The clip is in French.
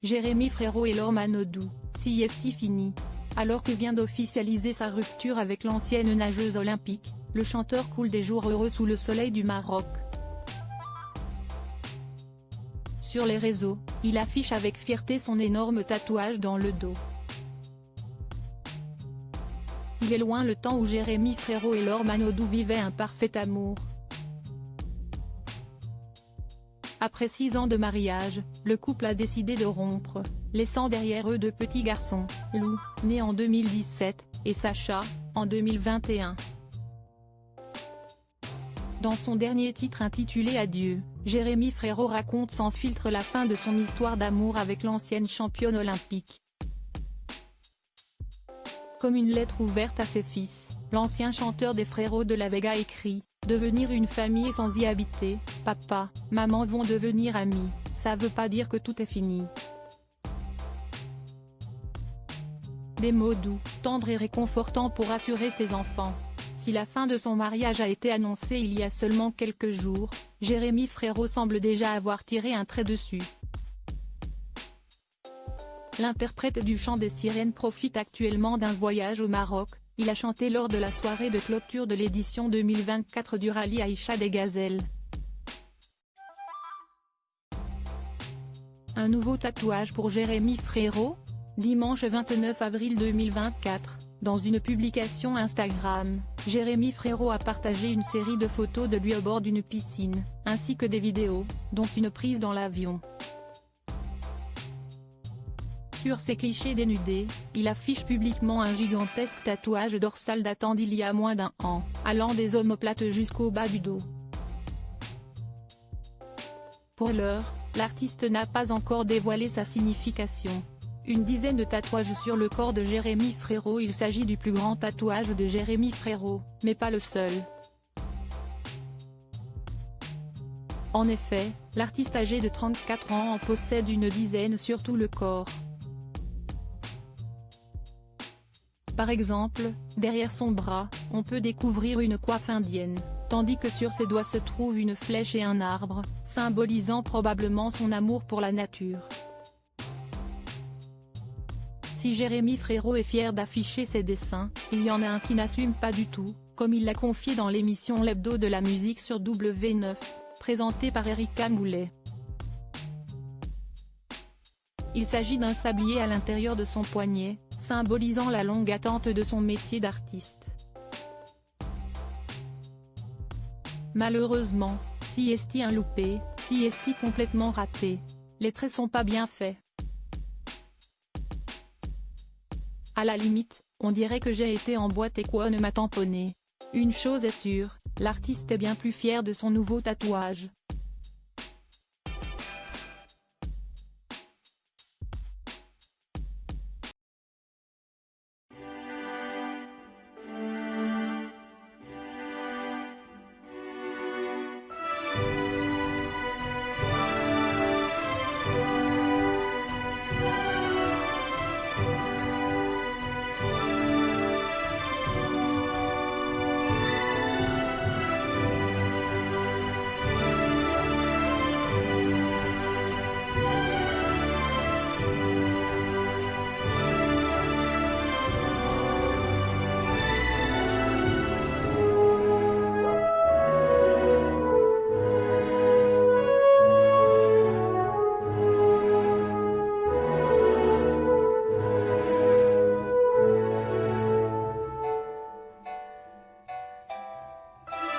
Jérémy Frérot et Laure Manodou, sieste fini. Alors que vient d'officialiser sa rupture avec l'ancienne nageuse olympique, le chanteur coule des jours heureux sous le soleil du Maroc. Sur les réseaux, il affiche avec fierté son énorme tatouage dans le dos. Il est loin le temps où Jérémy Frérot et Laure Manodou vivaient un parfait amour. Après 6 ans de mariage, le couple a décidé de rompre, laissant derrière eux 2 petits garçons, Lou, né en 2017, et Sacha, en 2021. Dans son dernier titre intitulé Adieu, Jérémy Frérot raconte sans filtre la fin de son histoire d'amour avec l'ancienne championne olympique. Comme une lettre ouverte à ses fils, l'ancien chanteur des Frérots de la Vega écrit: devenir une famille sans y habiter, papa, maman vont devenir amis, ça veut pas dire que tout est fini. Des mots doux, tendres et réconfortants pour rassurer ses enfants. Si la fin de son mariage a été annoncée il y a seulement quelques jours, Jérémy Frérot semble déjà avoir tiré un trait dessus. L'interprète du chant des sirènes profite actuellement d'un voyage au Maroc. Il a chanté lors de la soirée de clôture de l'édition 2024 du rallye Aïcha des Gazelles. Un nouveau tatouage pour Jérémy Frérot? Dimanche 29 avril 2024, dans une publication Instagram, Jérémy Frérot a partagé une série de photos de lui au bord d'une piscine, ainsi que des vidéos, dont une prise dans l'avion. Sur ses clichés dénudés, il affiche publiquement un gigantesque tatouage dorsal datant d'il y a moins d'1 an, allant des omoplates jusqu'au bas du dos. Pour l'heure, l'artiste n'a pas encore dévoilé sa signification. Une dizaine de tatouages sur le corps de Jérémy Frérot. Il s'agit du plus grand tatouage de Jérémy Frérot, mais pas le seul. En effet, l'artiste âgé de 34 ans en possède une dizaine sur tout le corps. Par exemple, derrière son bras, on peut découvrir une coiffe indienne, tandis que sur ses doigts se trouve une flèche et un arbre, symbolisant probablement son amour pour la nature. Si Jérémy Frérot est fier d'afficher ses dessins, il y en a un qui n'assume pas du tout, comme il l'a confié dans l'émission L'Hebdo de la musique sur W9, présentée par Erika Moulet. Il s'agit d'un sablier à l'intérieur de son poignet, symbolisant la longue attente de son métier d'artiste. Malheureusement, sieste un loupé, sieste complètement raté. Les traits sont pas bien faits. À la limite, on dirait que j'ai été en boîte et qu'on m'a tamponné. Une chose est sûre, l'artiste est bien plus fier de son nouveau tatouage.